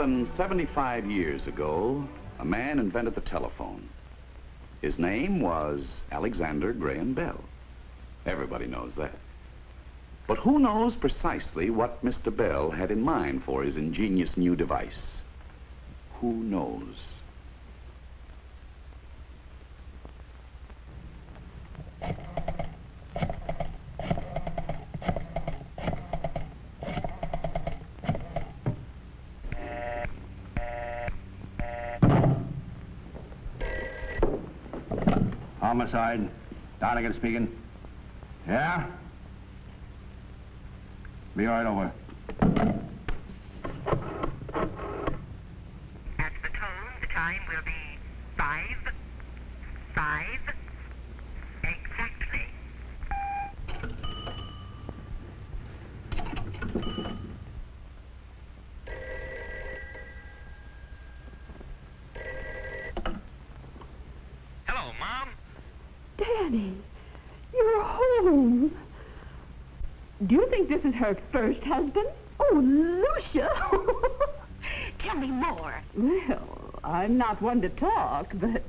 than 75 years ago, a man invented the telephone. His name was Alexander Graham Bell. Everybody knows that. But who knows precisely what Mr. Bell had in mind for his ingenious new device? Who knows? Homicide. Donegan speaking. Yeah? Be right over. At the tone, the time will be 5 exactly. Hello, Mom. Danny, you're home. Do you think this is her first husband? Oh, Lucia! Tell me more. Well, I'm not one to talk, but...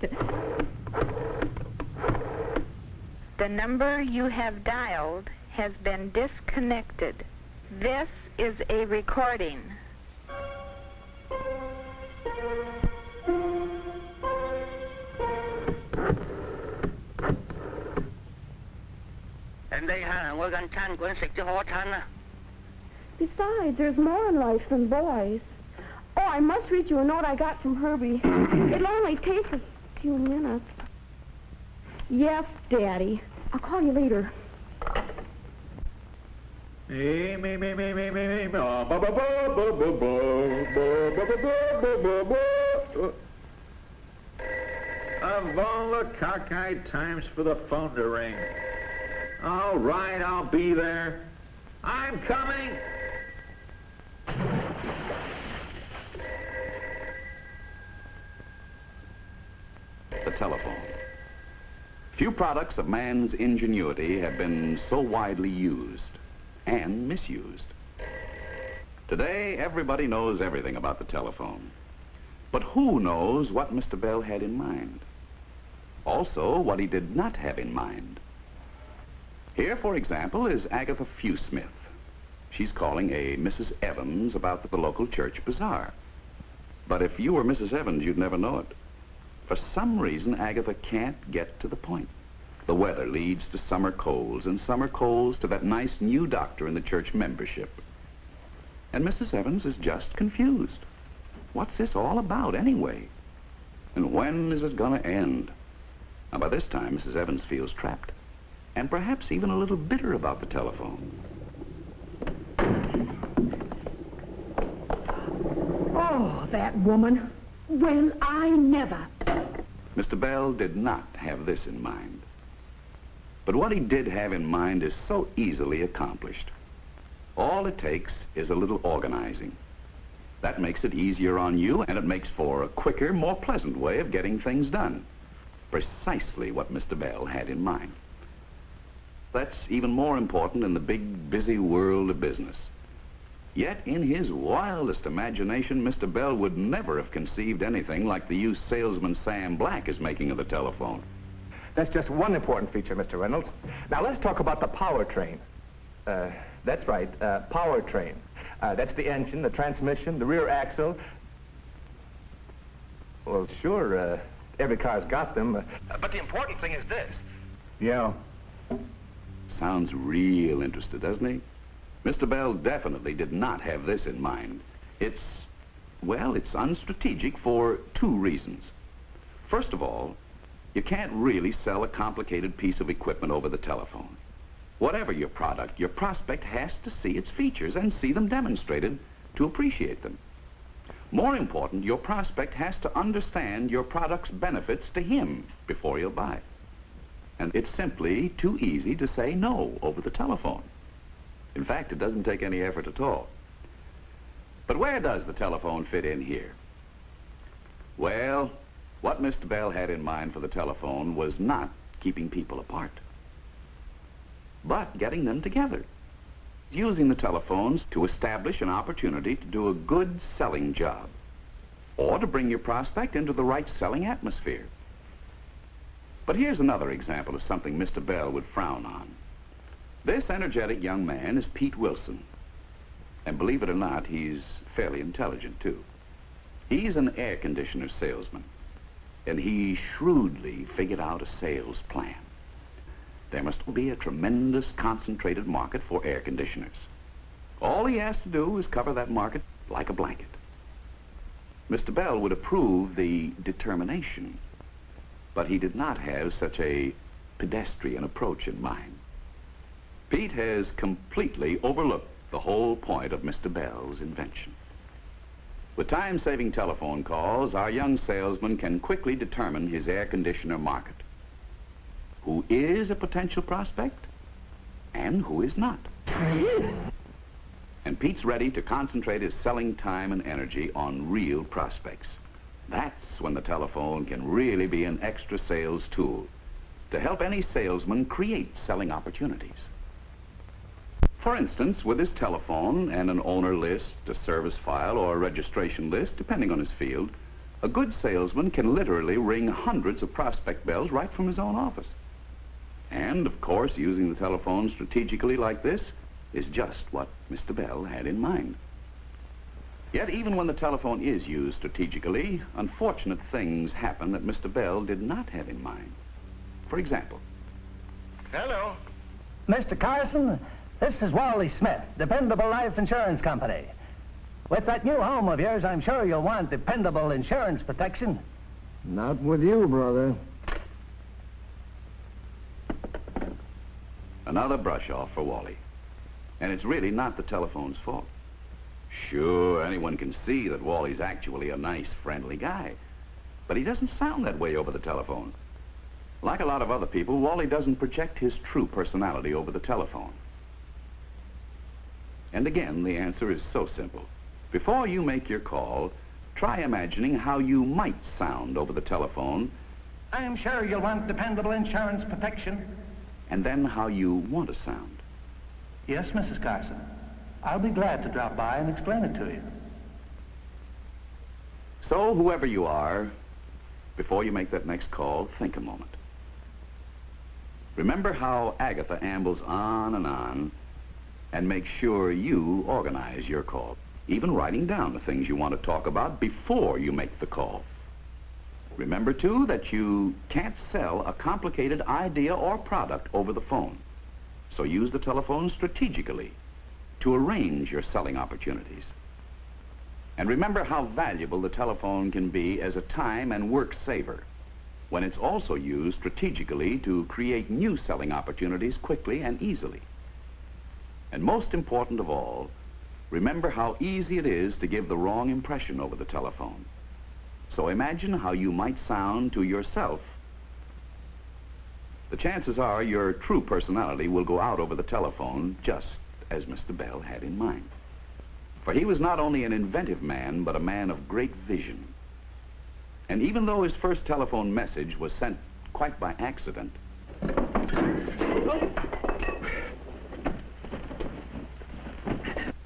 The number you have dialed has been disconnected. This is a recording. Besides, there's more in life than boys. Oh, I must read you a note I got from Herbie. It'll only take a few minutes. Yes, Daddy. I'll call you later. Of all the cockeyed times for the phone to ring. All right, I'll be there. I'm coming. The telephone. Few products of man's ingenuity have been so widely used and misused. Today, everybody knows everything about the telephone. But who knows what Mr. Bell had in mind? Also, what he did not have in mind. Here, for example, is Agatha Fewsmith. She's calling a Mrs. Evans about the local church bazaar. But if you were Mrs. Evans, you'd never know it. For some reason, Agatha can't get to the point. The weather leads to summer colds, and summer colds to that nice new doctor in the church membership. And Mrs. Evans is just confused. What's this all about, anyway? And when is it gonna end? Now, by this time, Mrs. Evans feels trapped, and perhaps even a little bitter about the telephone. Oh, that woman. Well, I never. Mr. Bell did not have this in mind. But what he did have in mind is so easily accomplished. All it takes is a little organizing. That makes it easier on you, and it makes for a quicker, more pleasant way of getting things done. Precisely what Mr. Bell had in mind. That's even more important in the big, busy world of business. Yet, in his wildest imagination, Mr. Bell would never have conceived anything like the use salesman Sam Black is making of the telephone. That's just one important feature, Mr. Reynolds. Now, let's talk about the powertrain. That's right, powertrain. That's the engine, the transmission, the rear axle. Well, sure, every car's got them. But the important thing is this. Yeah. Sounds real interested, doesn't he? Mr. Bell definitely did not have this in mind. It's unstrategic for two reasons. First of all, you can't really sell a complicated piece of equipment over the telephone. Whatever your product, your prospect has to see its features and see them demonstrated to appreciate them. More important, your prospect has to understand your product's benefits to him before he'll buy it. And it's simply too easy to say no over the telephone. In fact, it doesn't take any effort at all. But where does the telephone fit in here? Well, what Mr. Bell had in mind for the telephone was not keeping people apart, but getting them together. Using the telephones to establish an opportunity to do a good selling job. or to bring your prospect into the right selling atmosphere. But here's another example of something Mr. Bell would frown on. This energetic young man is Pete Wilson. And believe it or not, he's fairly intelligent, too. He's an air conditioner salesman, and he shrewdly figured out a sales plan. There must be a tremendous concentrated market for air conditioners. All he has to do is cover that market like a blanket. Mr. Bell would approve the determination, but he did not have such a pedestrian approach in mind. Pete has completely overlooked the whole point of Mr. Bell's invention. With time-saving telephone calls, our young salesman can quickly determine his air conditioner market. Who is a potential prospect and who is not. And Pete's ready to concentrate his selling time and energy on real prospects. That's when the telephone can really be an extra sales tool to help any salesman create selling opportunities. For instance, with his telephone and an owner list, a service file, or a registration list, depending on his field, a good salesman can literally ring hundreds of prospect bells right from his own office. And, of course, using the telephone strategically like this is just what Mr. Bell had in mind. Yet, even when the telephone is used strategically, unfortunate things happen that Mr. Bell did not have in mind. For example... Hello. Mr. Carson, this is Wally Smith, Dependable Life Insurance Company. With that new home of yours, I'm sure you'll want dependable insurance protection. Not with you, brother. Another brush off for Wally. And it's really not the telephone's fault. Sure, anyone can see that Wally's actually a nice, friendly guy. But he doesn't sound that way over the telephone. Like a lot of other people, Wally doesn't project his true personality over the telephone. And again, the answer is so simple. Before you make your call, try imagining how you might sound over the telephone. I'm sure you'll want dependable insurance protection. And then how you want to sound. Yes, Mrs. Carson. I'll be glad to drop by and explain it to you. So, whoever you are, before you make that next call, think a moment. Remember how Agatha ambles on, and make sure you organize your call, even writing down the things you want to talk about before you make the call. Remember, too, that you can't sell a complicated idea or product over the phone. So use the telephone strategically to arrange your selling opportunities. And remember how valuable the telephone can be as a time and work saver when it's also used strategically to create new selling opportunities quickly and easily. And most important of all, remember how easy it is to give the wrong impression over the telephone. So imagine how you might sound to yourself. The chances are your true personality will go out over the telephone just as Mr. Bell had in mind. For he was not only an inventive man, but a man of great vision. And even though his first telephone message was sent quite by accident...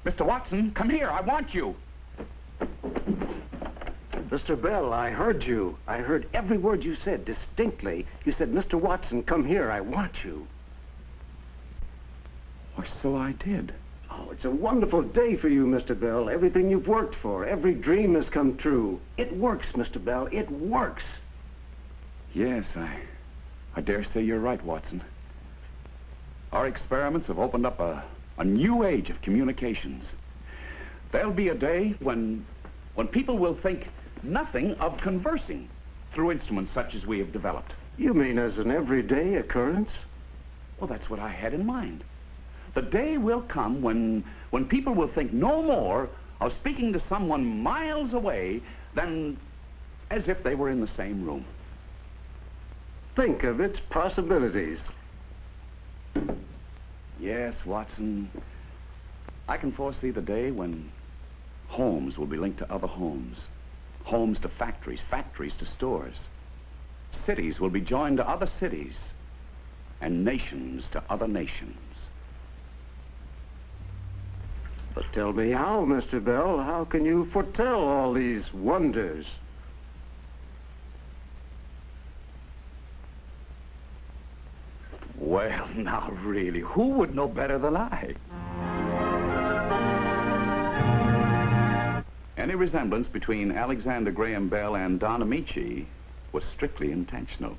Mr. Watson, come here. I want you. Mr. Bell, I heard you. I heard every word you said distinctly. You said, Mr. Watson, come here. I want you. Why, so I did. Oh, it's a wonderful day for you, Mr. Bell. Everything you've worked for, every dream has come true. It works, Mr. Bell. It works. Yes, I dare say you're right, Watson. Our experiments have opened up a new age of communications. There'll be a day when people will think nothing of conversing through instruments such as we have developed. You mean as an everyday occurrence? Well, that's what I had in mind. The day will come when people will think no more of speaking to someone miles away than as if they were in the same room. Think of its possibilities. Yes, Watson. I can foresee the day when homes will be linked to other homes. Homes to factories, factories to stores. Cities will be joined to other cities, and nations to other nations. But tell me how, Mr. Bell. How can you foretell all these wonders? Well, now, really, who would know better than I? Any resemblance between Alexander Graham Bell and Don Amici was strictly intentional.